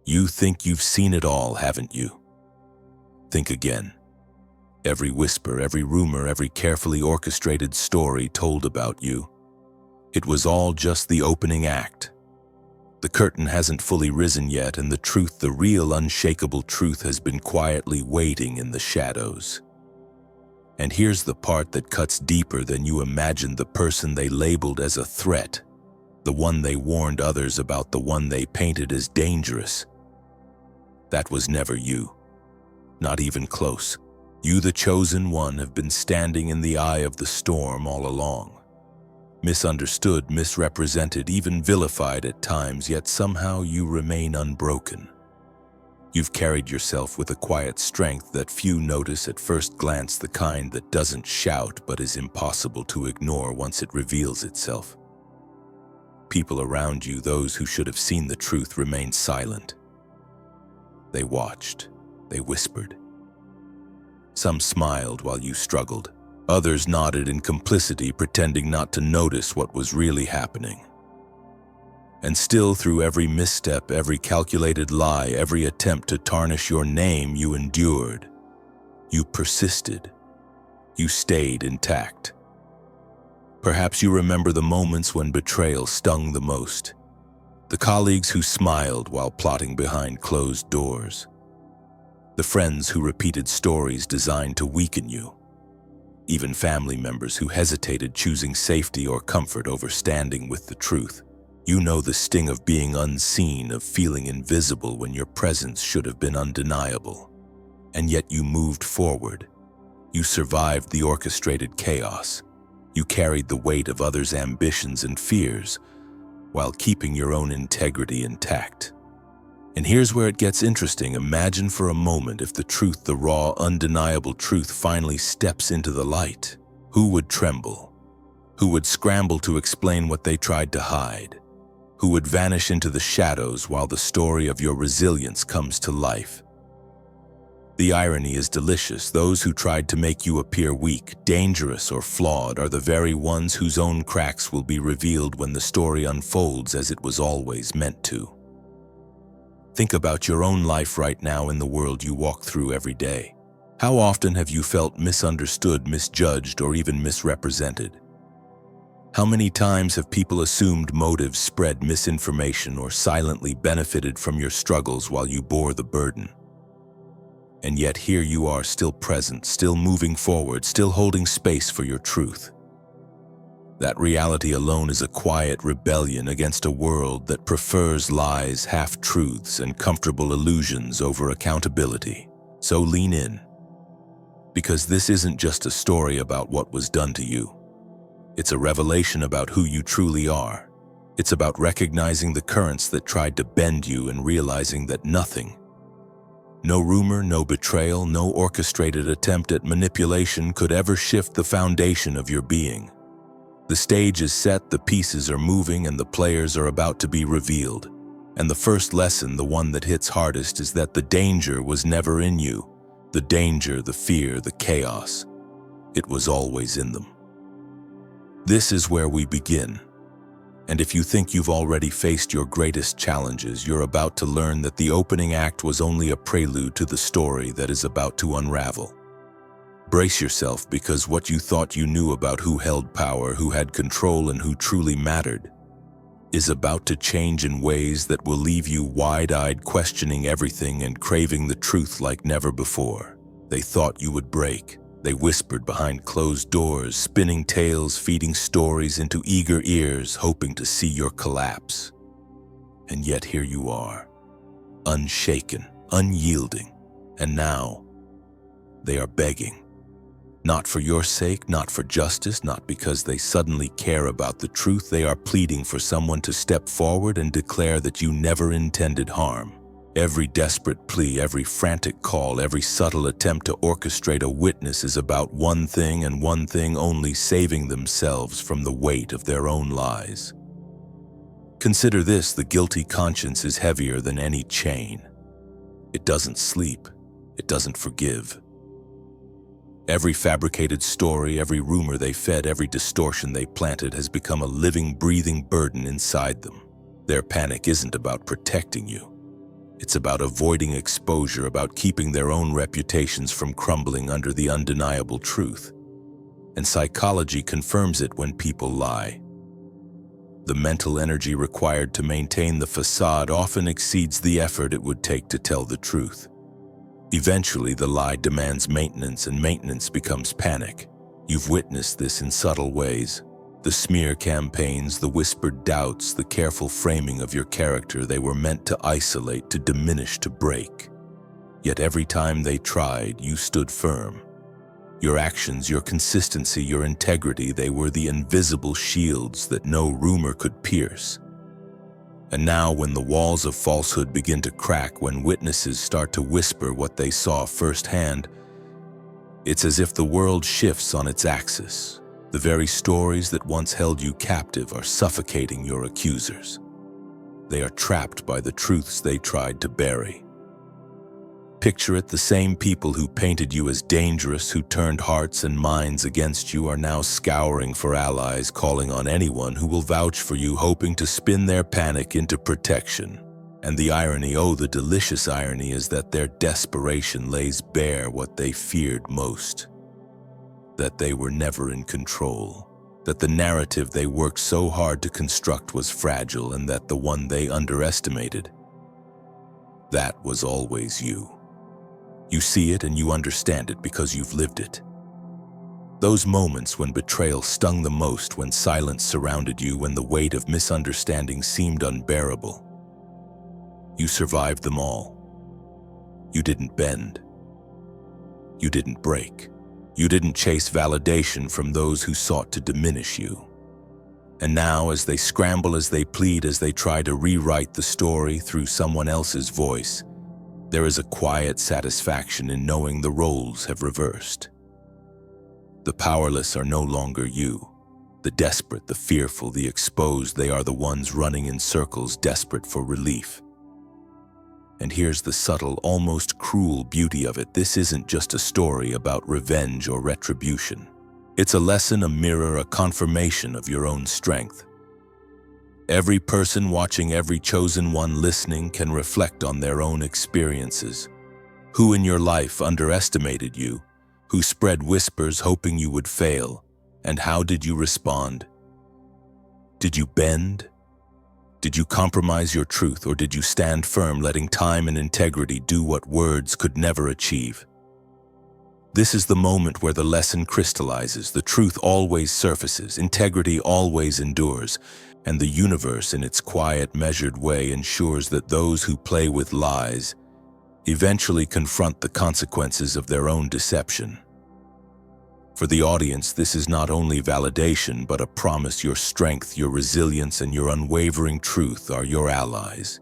You think you've seen it all, haven't you? Think again. Every whisper, every rumor, every carefully orchestrated story told about you. It was all just the opening act. The curtain hasn't fully risen yet, and the truth, the real unshakable truth, has been quietly waiting in the shadows. And here's the part that cuts deeper than you imagined. The person they labeled as a threat, the one they warned others about, the one they painted as dangerous, that was never you. Not even close. You, the chosen one, have been standing in the eye of the storm all along. Misunderstood, misrepresented, even vilified at times, yet somehow you remain unbroken. You've carried yourself with a quiet strength that few notice at first glance, the kind that doesn't shout but is impossible to ignore once it reveals itself. People around you, those who should have seen the truth, remained silent. They watched, they whispered. Some smiled while you struggled. Others nodded in complicity, pretending not to notice what was really happening. And still, through every misstep, every calculated lie, every attempt to tarnish your name, you endured. You persisted. You stayed intact. Perhaps you remember the moments when betrayal stung the most. The colleagues who smiled while plotting behind closed doors. The friends who repeated stories designed to weaken you. Even family members who hesitated, choosing safety or comfort over standing with the truth. You know the sting of being unseen, of feeling invisible when your presence should have been undeniable. And yet you moved forward. You survived the orchestrated chaos. You carried the weight of others' ambitions and fears, while keeping your own integrity intact. And here's where it gets interesting. Imagine for a moment if the truth, the raw, undeniable truth, finally steps into the light. Who would tremble? Who would scramble to explain what they tried to hide? Who would vanish into the shadows while the story of your resilience comes to life? The irony is delicious. Those who tried to make you appear weak, dangerous, or flawed are the very ones whose own cracks will be revealed when the story unfolds as it was always meant to. Think about your own life right now in the world you walk through every day. How often have you felt misunderstood, misjudged, or even misrepresented? How many times have people assumed motives, spread misinformation, or silently benefited from your struggles while you bore the burden? And yet here you are, still present, still moving forward, still holding space for your truth. That reality alone is a quiet rebellion against a world that prefers lies, half-truths, and comfortable illusions over accountability. So lean in, because this isn't just a story about what was done to you. It's a revelation about who you truly are. It's about recognizing the currents that tried to bend you and realizing that nothing, no rumor, no betrayal, no orchestrated attempt at manipulation could ever shift the foundation of your being. The stage is set, the pieces are moving, and the players are about to be revealed. And the first lesson, the one that hits hardest, is that the danger was never in you. The danger, the fear, the chaos, it was always in them. This is where we begin. And if you think you've already faced your greatest challenges, you're about to learn that the opening act was only a prelude to the story that is about to unravel. Brace yourself, because what you thought you knew about who held power, who had control, and who truly mattered is about to change in ways that will leave you wide-eyed, questioning everything and craving the truth like never before. They thought you would break. They whispered behind closed doors, spinning tales, feeding stories into eager ears, hoping to see your collapse. And yet here you are, unshaken, unyielding, and now they are begging. Not for your sake, not for justice, not because they suddenly care about the truth. They are pleading for someone to step forward and declare that you never intended harm. Every desperate plea, every frantic call, every subtle attempt to orchestrate a witness is about one thing and one thing only: saving themselves from the weight of their own lies. Consider this: the guilty conscience is heavier than any chain. It doesn't sleep. It doesn't forgive. Every fabricated story, every rumor they fed, every distortion they planted has become a living, breathing burden inside them. Their panic isn't about protecting you. It's about avoiding exposure, about keeping their own reputations from crumbling under the undeniable truth. And psychology confirms it when people lie. The mental energy required to maintain the facade often exceeds the effort it would take to tell the truth. Eventually, the lie demands maintenance, and maintenance becomes panic. You've witnessed this in subtle ways. The smear campaigns, the whispered doubts, the careful framing of your character. They were meant to isolate, to diminish, to break. Yet every time they tried, you stood firm. Your actions, your consistency, your integrity, they were the invisible shields that no rumor could pierce. And now, when the walls of falsehood begin to crack, when witnesses start to whisper what they saw firsthand, it's as if the world shifts on its axis. The very stories that once held you captive are suffocating your accusers. They are trapped by the truths they tried to bury. Picture it, the same people who painted you as dangerous, who turned hearts and minds against you, are now scouring for allies, calling on anyone who will vouch for you, hoping to spin their panic into protection. And the irony, oh, the delicious irony, is that their desperation lays bare what they feared most. That they were never in control. That the narrative they worked so hard to construct was fragile, and that the one they underestimated, that was always you. You see it and you understand it because you've lived it. Those moments when betrayal stung the most, when silence surrounded you, when the weight of misunderstanding seemed unbearable. You survived them all. You didn't bend. You didn't break. You didn't chase validation from those who sought to diminish you. And now, as they scramble, as they plead, as they try to rewrite the story through someone else's voice, there is a quiet satisfaction in knowing the roles have reversed. The powerless are no longer you. The desperate, the fearful, the exposed, they are the ones running in circles, desperate for relief. And here's the subtle, almost cruel beauty of it. This isn't just a story about revenge or retribution. It's a lesson, a mirror, a confirmation of your own strength. Every person watching, every chosen one listening can reflect on their own experiences. Who in your life underestimated you? Who spread whispers hoping you would fail? And how did you respond? Did you bend? Did you compromise your truth, or did you stand firm, letting time and integrity do what words could never achieve? This is the moment where the lesson crystallizes. The truth always surfaces, integrity always endures, and the universe, in its quiet, measured way, ensures that those who play with lies eventually confront the consequences of their own deception. For the audience, this is not only validation, but a promise. Your strength, your resilience, and your unwavering truth are your allies.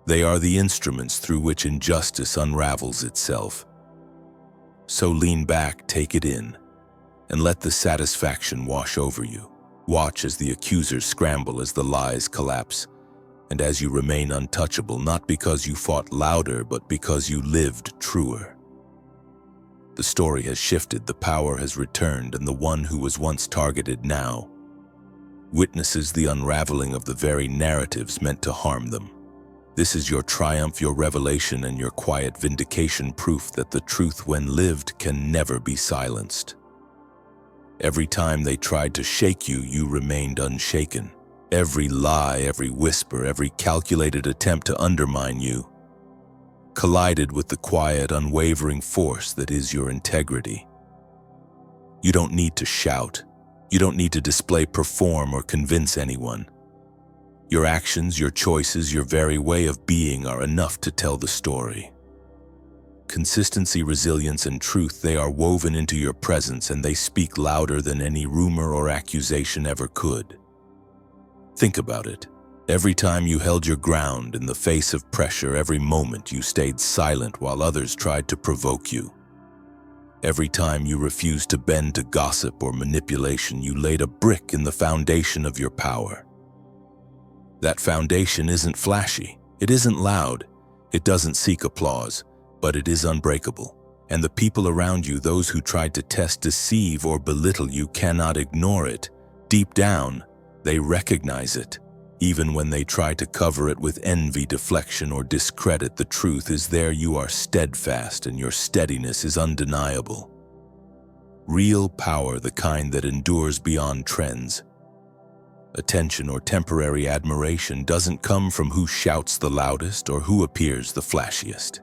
They are the instruments through which injustice unravels itself. So lean back, take it in, and let the satisfaction wash over you. Watch as the accusers scramble, as the lies collapse, and as you remain untouchable, not because you fought louder, but because you lived truer. The story has shifted, the power has returned, and the one who was once targeted now witnesses the unraveling of the very narratives meant to harm them. This is your triumph, your revelation, and your quiet vindication, proof that the truth, when lived, can never be silenced. Every time they tried to shake you, you remained unshaken. Every lie, every whisper, every calculated attempt to undermine you collided with the quiet, unwavering force that is your integrity. You don't need to shout. You don't need to display, perform, or convince anyone. Your actions, your choices, your very way of being are enough to tell the story. Consistency, resilience, and truth, they are woven into your presence, and they speak louder than any rumor or accusation ever could. Think about it. Every time you held your ground in the face of pressure, every moment you stayed silent while others tried to provoke you. Every time you refused to bend to gossip or manipulation, you laid a brick in the foundation of your power. That foundation isn't flashy, it isn't loud, it doesn't seek applause, but it is unbreakable. And the people around you, those who tried to test, deceive, or belittle you, cannot ignore it. Deep down, they recognize it. Even when they try to cover it with envy, deflection, or discredit, the truth is there. You are steadfast, and your steadiness is undeniable. Real power, the kind that endures beyond trends, attention, or temporary admiration, doesn't come from who shouts the loudest or who appears the flashiest.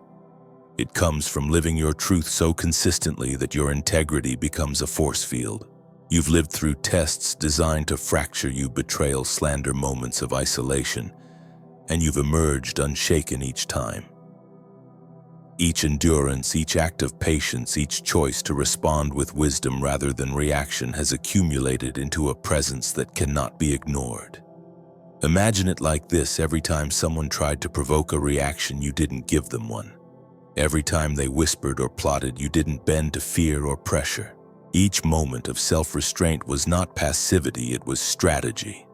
It comes from living your truth so consistently that your integrity becomes a force field. You've lived through tests designed to fracture you, betrayal, slander, moments of isolation, and you've emerged unshaken each time. Each endurance, each act of patience, each choice to respond with wisdom rather than reaction has accumulated into a presence that cannot be ignored. Imagine it like this: every time someone tried to provoke a reaction, you didn't give them one. Every time they whispered or plotted, you didn't bend to fear or pressure. Each moment of self-restraint was not passivity, it was strategy.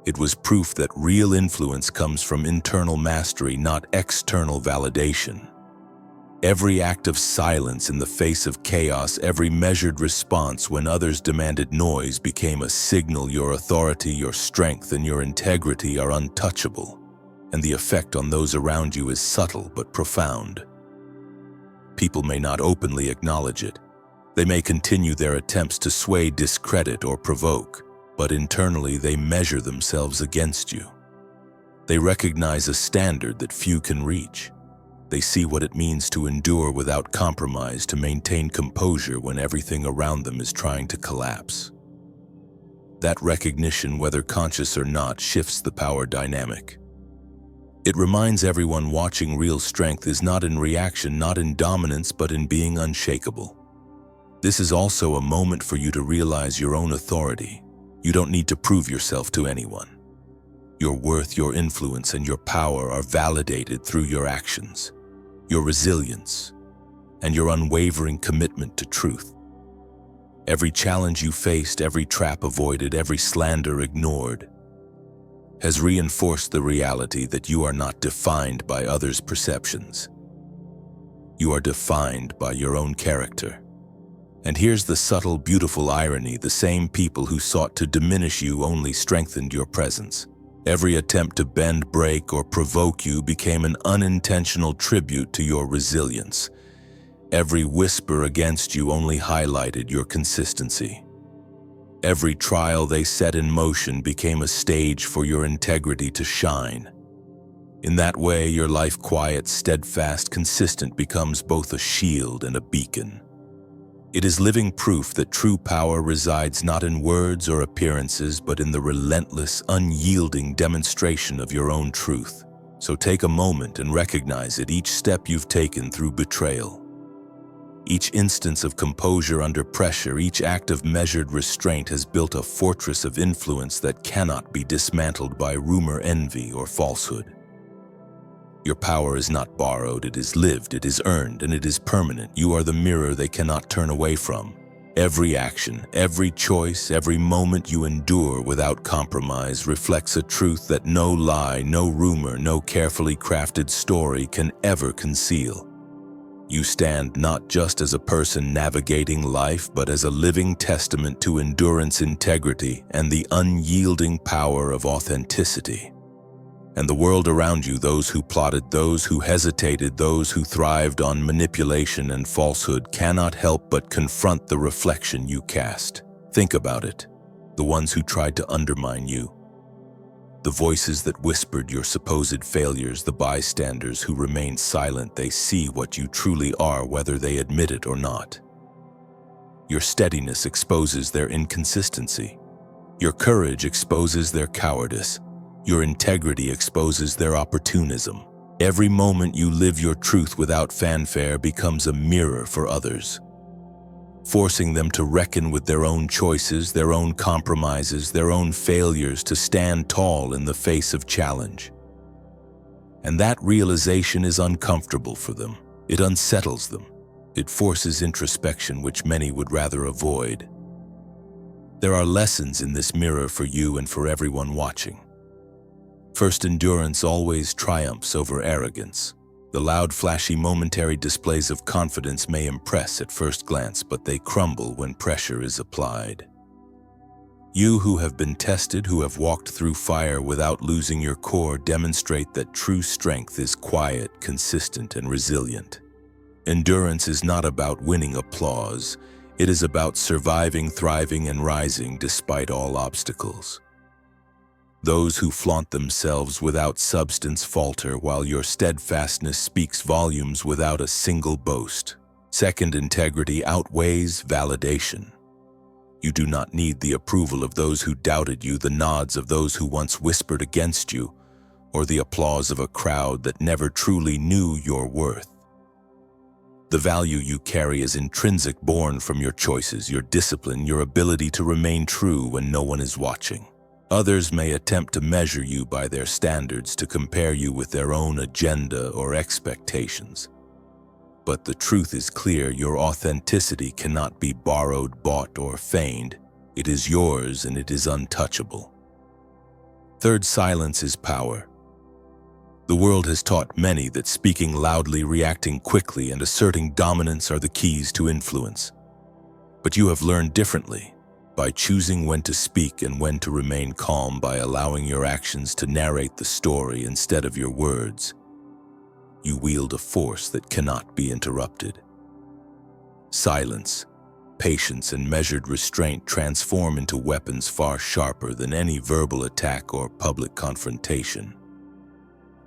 It was proof that real influence comes from internal mastery, not external validation. Every act of silence in the face of chaos, every measured response when others demanded noise, became a signal your authority, your strength, and your integrity are untouchable, and the effect on those around you is subtle but profound. People may not openly acknowledge it. They may continue their attempts to sway, discredit, or provoke, but internally they measure themselves against you. They recognize a standard that few can reach. They see what it means to endure without compromise, to maintain composure when everything around them is trying to collapse. That recognition, whether conscious or not, shifts the power dynamic. It reminds everyone watching real strength is not in reaction, not in dominance, but in being unshakable. This is also a moment for you to realize your own authority. You don't need to prove yourself to anyone. Your worth, your influence, and your power are validated through your actions, your resilience, and your unwavering commitment to truth. Every challenge you faced, every trap avoided, every slander ignored, has reinforced the reality that you are not defined by others' perceptions. You are defined by your own character. And here's the subtle, beautiful irony: the same people who sought to diminish you only strengthened your presence. Every attempt to bend, break, or provoke you became an unintentional tribute to your resilience. Every whisper against you only highlighted your consistency. Every trial they set in motion became a stage for your integrity to shine. In that way, your life, quiet, steadfast, consistent, becomes both a shield and a beacon. It is living proof that true power resides not in words or appearances, but in the relentless, unyielding demonstration of your own truth. So take a moment and recognize it: each step you've taken through betrayal, each instance of composure under pressure, each act of measured restraint has built a fortress of influence that cannot be dismantled by rumor, envy, or falsehood. Your power is not borrowed, it is lived, it is earned, and it is permanent. You are the mirror they cannot turn away from. Every action, every choice, every moment you endure without compromise reflects a truth that no lie, no rumor, no carefully crafted story can ever conceal. You stand not just as a person navigating life, but as a living testament to endurance, integrity, and the unyielding power of authenticity. And the world around you, those who plotted, those who hesitated, those who thrived on manipulation and falsehood, cannot help but confront the reflection you cast. Think about it: the ones who tried to undermine you, the voices that whispered your supposed failures, the bystanders who remained silent. They see what you truly are, whether they admit it or not. Your steadiness exposes their inconsistency. Your courage exposes their cowardice. Your integrity exposes their opportunism. Every moment you live your truth without fanfare becomes a mirror for others, forcing them to reckon with their own choices, their own compromises, their own failures, to stand tall in the face of challenge. And that realization is uncomfortable for them. It unsettles them. It forces introspection, which many would rather avoid. There are lessons in this mirror for you and for everyone watching. First, endurance always triumphs over arrogance. The loud, flashy, momentary displays of confidence may impress at first glance, but they crumble when pressure is applied. You who have been tested, who have walked through fire without losing your core, demonstrate that true strength is quiet, consistent, and resilient. Endurance is not about winning applause. It is about surviving, thriving, and rising despite all obstacles. Those who flaunt themselves without substance falter, while your steadfastness speaks volumes without a single boast. Second, integrity outweighs validation. You do not need the approval of those who doubted you, the nods of those who once whispered against you, or the applause of a crowd that never truly knew your worth. The value you carry is intrinsic, born from your choices, your discipline, your ability to remain true when no one is watching. Others may attempt to measure you by their standards, to compare you with their own agenda or expectations. But the truth is clear: your authenticity cannot be borrowed, bought, or feigned. It is yours, and it is untouchable. Third, silence is power. The world has taught many that speaking loudly, reacting quickly, and asserting dominance are the keys to influence. But you have learned differently. By choosing when to speak and when to remain calm, by allowing your actions to narrate the story instead of your words, you wield a force that cannot be interrupted. Silence, patience, and measured restraint transform into weapons far sharper than any verbal attack or public confrontation.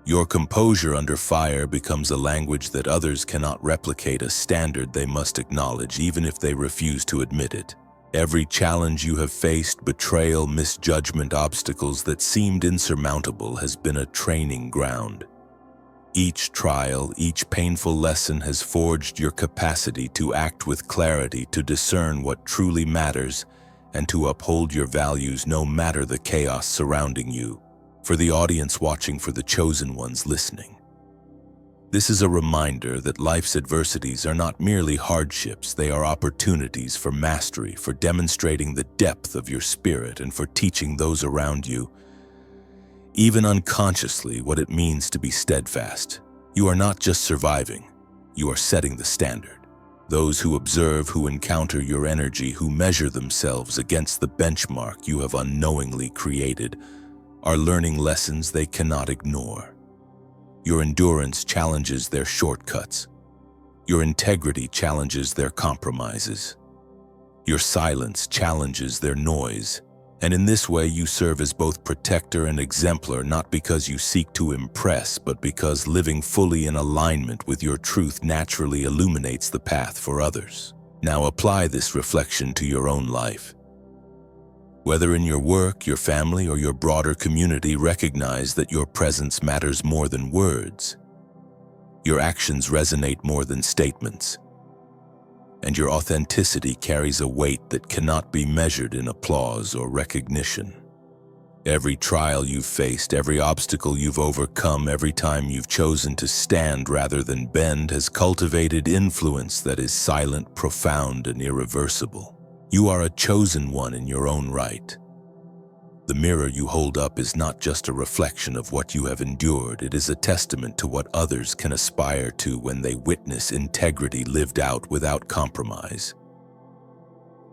Your composure under fire becomes a language that others cannot replicate, a standard they must acknowledge even if they refuse to admit it. Every challenge you have faced, betrayal, misjudgment, obstacles that seemed insurmountable, has been a training ground. Each trial, each painful lesson has forged your capacity to act with clarity, to discern what truly matters, and to uphold your values no matter the chaos surrounding you. For the audience watching, for the chosen ones listening, this is a reminder that life's adversities are not merely hardships. They are opportunities for mastery, for demonstrating the depth of your spirit, and for teaching those around you, even unconsciously, what it means to be steadfast. You are not just surviving, you are setting the standard. Those who observe, who encounter your energy, who measure themselves against the benchmark you have unknowingly created, are learning lessons they cannot ignore. Your endurance challenges their shortcuts. Your integrity challenges their compromises. Your silence challenges their noise. And in this way, you serve as both protector and exemplar, not because you seek to impress, but because living fully in alignment with your truth naturally illuminates the path for others. Now apply this reflection to your own life. Whether in your work, your family, or your broader community, recognize that your presence matters more than words. Your actions resonate more than statements. And your authenticity carries a weight that cannot be measured in applause or recognition. Every trial you've faced, every obstacle you've overcome, every time you've chosen to stand rather than bend, has cultivated influence that is silent, profound, and irreversible. You are a chosen one in your own right. The mirror you hold up is not just a reflection of what you have endured, it is a testament to what others can aspire to when they witness integrity lived out without compromise.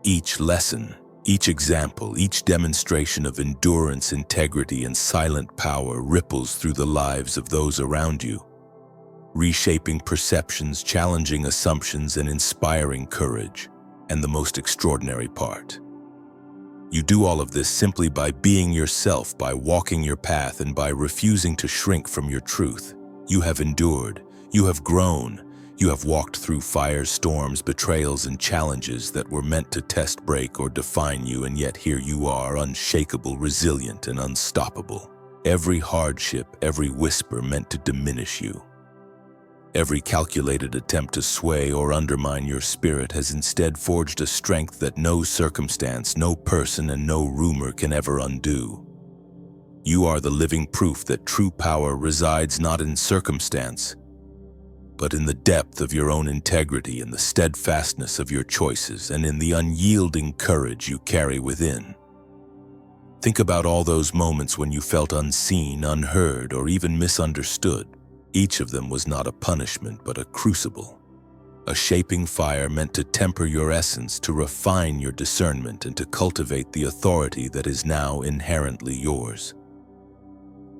Each lesson, each example, each demonstration of endurance, integrity, and silent power ripples through the lives of those around you, reshaping perceptions, challenging assumptions, and inspiring courage. And the most extraordinary part: you do all of this simply by being yourself, by walking your path, and by refusing to shrink from your truth. You have endured, you have grown, you have walked through fires, storms, betrayals, and challenges that were meant to test, break, or define you, and yet here you are, unshakable, resilient, and unstoppable. Every hardship, every whisper meant to diminish you. Every calculated attempt to sway or undermine your spirit has instead forged a strength that no circumstance, no person, and no rumor can ever undo. You are the living proof that true power resides not in circumstance, but in the depth of your own integrity, in the steadfastness of your choices, and in the unyielding courage you carry within. Think about all those moments when you felt unseen, unheard, or even misunderstood. Each of them was not a punishment, but a crucible. a shaping fire meant to temper your essence, to refine your discernment, and to cultivate the authority that is now inherently yours.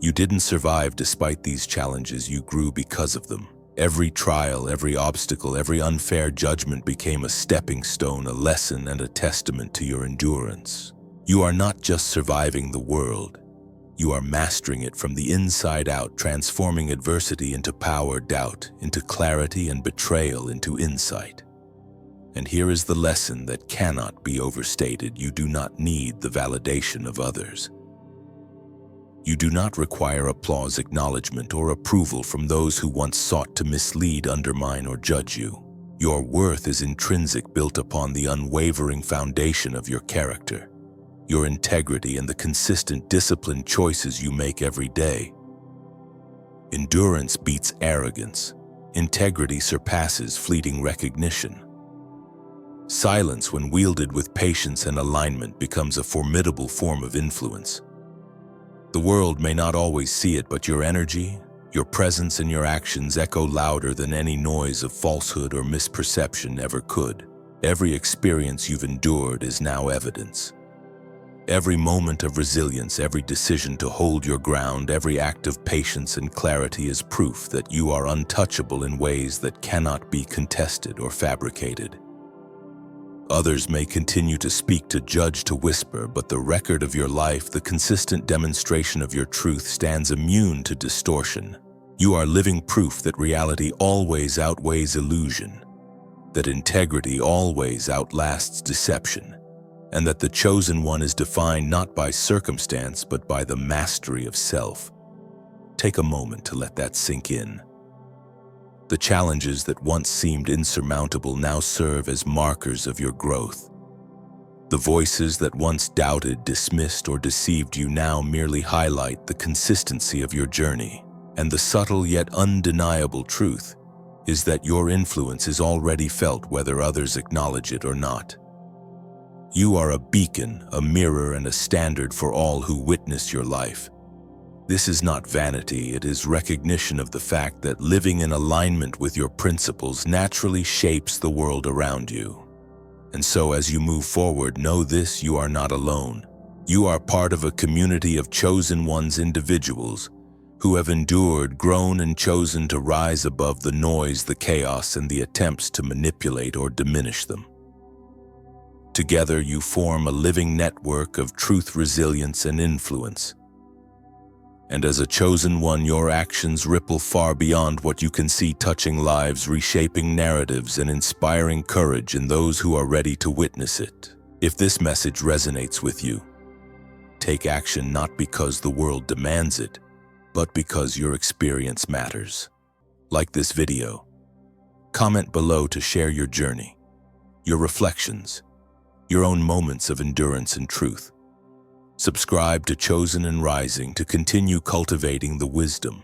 You didn't survive despite these challenges, you grew because of them. Every trial, every obstacle, every unfair judgment became a stepping stone, a lesson, and a testament to your endurance. You are not just surviving the world, you are mastering it from the inside out, transforming adversity into power, doubt into clarity, and betrayal into insight. And here is the lesson that cannot be overstated: you do not need the validation of others. You do not require applause, acknowledgement, or approval from those who once sought to mislead, undermine, or judge you. Your worth is intrinsic, built upon the unwavering foundation of your character, your integrity, and the consistent, disciplined choices you make every day. Endurance beats arrogance. Integrity surpasses fleeting recognition. Silence, when wielded with patience and alignment, becomes a formidable form of influence. The world may not always see it, but your energy, your presence, and your actions echo louder than any noise of falsehood or misperception ever could. Every experience you've endured is now evidence. Every moment of resilience, every decision to hold your ground, every act of patience and clarity is proof that you are untouchable in ways that cannot be contested or fabricated. Others may continue to speak, to judge, to whisper, but the record of your life, the consistent demonstration of your truth, stands immune to distortion. You are living proof that reality always outweighs illusion, that integrity always outlasts deception, and that the chosen one is defined not by circumstance but by the mastery of self. Take a moment to let that sink in. The challenges that once seemed insurmountable now serve as markers of your growth. The voices that once doubted, dismissed, or deceived you now merely highlight the consistency of your journey. And the subtle yet undeniable truth is that your influence is already felt, whether others acknowledge it or not. You are a beacon, a mirror, and a standard for all who witness your life. This is not vanity, it is recognition of the fact that living in alignment with your principles naturally shapes the world around you. And so as you move forward, know this: you are not alone. You are part of a community of chosen ones, individuals who have endured, grown, and chosen to rise above the noise, the chaos, and the attempts to manipulate or diminish them. Together you form a living network of truth, resilience, and influence. And as a chosen one, your actions ripple far beyond what you can see, touching lives, reshaping narratives, and inspiring courage in those who are ready to witness it. If this message resonates with you, take action, not because the world demands it, but because your experience matters. Like this video. Comment below to share your journey, your reflections, your own moments of endurance and truth. Subscribe to Chosen and Rising to continue cultivating the wisdom,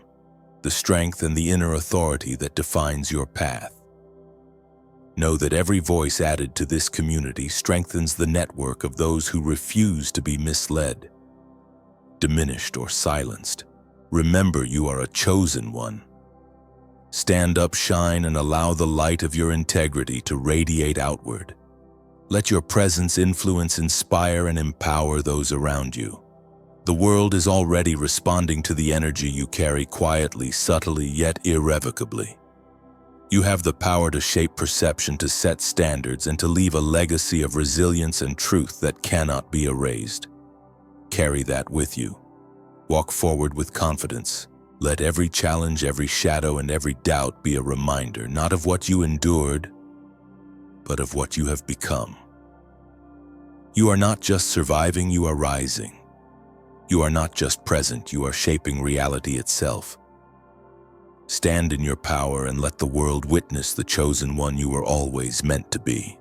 the strength, and the inner authority that defines your path. Know that every voice added to this community strengthens the network of those who refuse to be misled, diminished, or silenced. Remember, you are a chosen one. Stand up, shine, and allow the light of your integrity to radiate outward. Let your presence influence, inspire, and empower those around you. The world is already responding to the energy you carry, quietly, subtly, yet irrevocably. You have the power to shape perception, to set standards, and to leave a legacy of resilience and truth that cannot be erased. Carry that with you. Walk forward with confidence. Let every challenge, every shadow, and every doubt be a reminder, not of what you endured, but of what you have become. You are not just surviving, you are rising. You are not just present, you are shaping reality itself. Stand in your power and let the world witness the chosen one you were always meant to be.